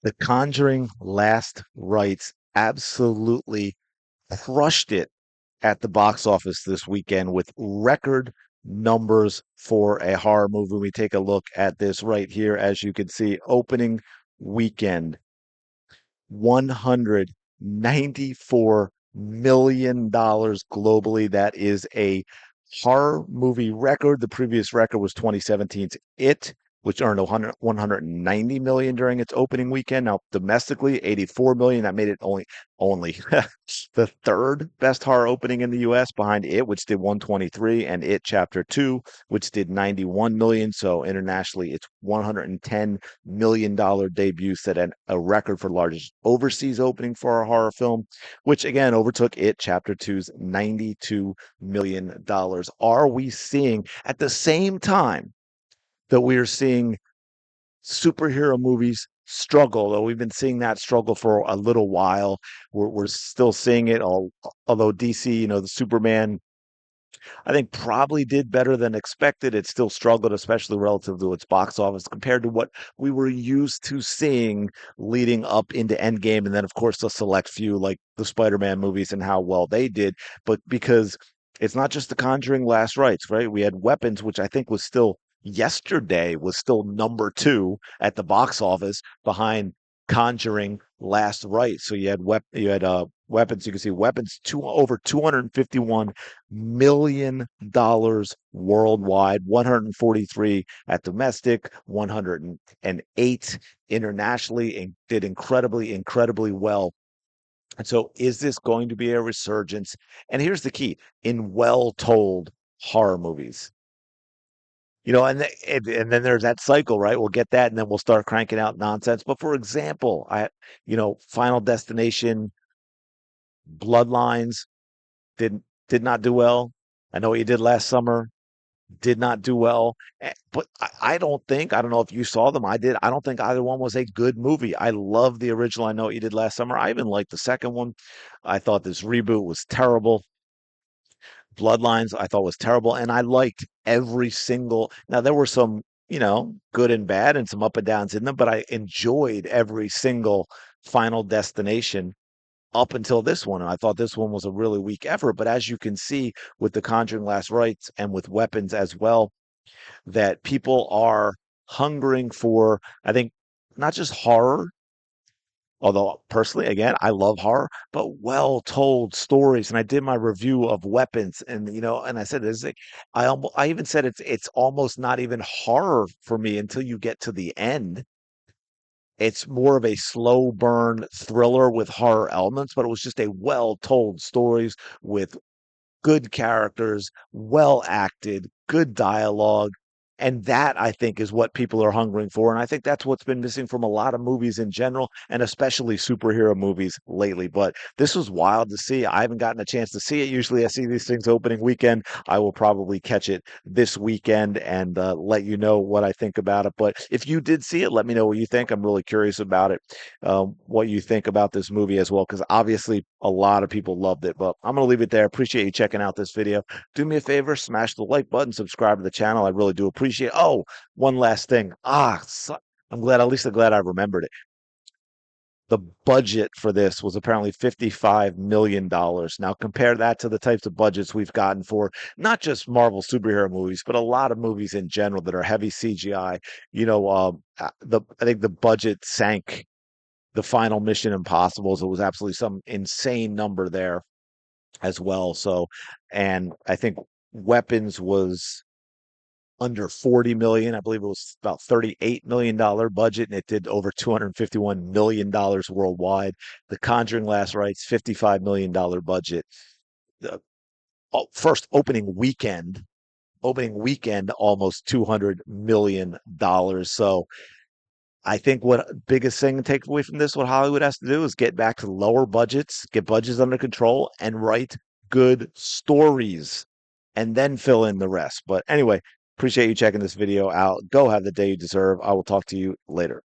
The Conjuring Last Rites absolutely crushed it at the box office this weekend with record numbers for a horror movie. We take a look at this right here. As you can see, opening weekend, $194 million globally. That is a horror movie record. The previous record was 2017's It, which earned 190 million during its opening weekend. Now domestically, 84 million. That made it only the third best horror opening in the US behind It, which did 123, and It Chapter 2, which did 91 million. So internationally, its $110 million debut set a record for largest overseas opening for a horror film, which again overtook It Chapter Two's $92 million. Are we seeing at the same time that we are seeing superhero movies struggle, though we've been seeing that struggle for a little while. We're still seeing it, although DC, the Superman, I think probably did better than expected. It still struggled, especially relative to its box office compared to what we were used to seeing leading up into Endgame. And then, of course, the select few like the Spider-Man movies and how well they did. But because it's not just The Conjuring Last Rites, right? We had Weapons, which I think was still yesterday was still number two at the box office behind Conjuring Last Rites. So you had Weapons. You can see Weapons over $251 million worldwide, 143 at domestic, 108 internationally, and did incredibly well. And so, is this going to be a resurgence? And here's the key: in well-told horror movies. And then there's that cycle, right? We'll get that, and then we'll start cranking out nonsense. But for example, Final Destination, Bloodlines did not do well. I know what you did last summer, did not do well. But I don't know if you saw them. I did. I don't think either one was a good movie. I love the original. I know what you did last summer. I even liked the second one. I thought this reboot was terrible. Bloodlines, I thought was terrible, and I liked every single. Now there were some, good and bad, and some up and downs in them, but I enjoyed every single Final Destination up until this one. And I thought this one was a really weak effort. But as you can see with The Conjuring Last Rites and with Weapons as well, that people are hungering for, I think, not just horror, although personally, again, I love horror, but well-told stories. And I did my review of Weapons, and and I said, "Is it?" I even said it's almost not even horror for me until you get to the end. It's more of a slow burn thriller with horror elements, but it was just a well-told stories with good characters, well acted, good dialogue. And that I think is what people are hungering for. And I think that's what's been missing from a lot of movies in general, and especially superhero movies lately. But this was wild to see. I haven't gotten a chance to see it. Usually I see these things opening weekend. I will probably catch it this weekend and let you know what I think about it. But if you did see it, let me know what you think. I'm really curious about it, what you think about this movie as well, because obviously a lot of people loved it. But I'm going to leave it there. Appreciate you checking out this video. Do me a favor, smash the like button, subscribe to the channel. I really do appreciate it. Oh, one last thing. I'm glad I remembered it. The budget for this was apparently $55 million. Now compare that to the types of budgets we've gotten for not just Marvel superhero movies, but a lot of movies in general that are heavy CGI. I think the budget sank the final Mission Impossibles. It was absolutely some insane number there as well. So, and I think Weapons was under 40 million. I believe it was about $38 million budget, and it did over $251 million worldwide. The Conjuring Last Rites, $55 million budget. The first opening weekend, almost $200 million. So I think what biggest thing to take away from this, what Hollywood has to do is get back to lower budgets, get budgets under control, and write good stories, and then fill in the rest. But anyway, appreciate you checking this video out. Go have the day you deserve. I will talk to you later.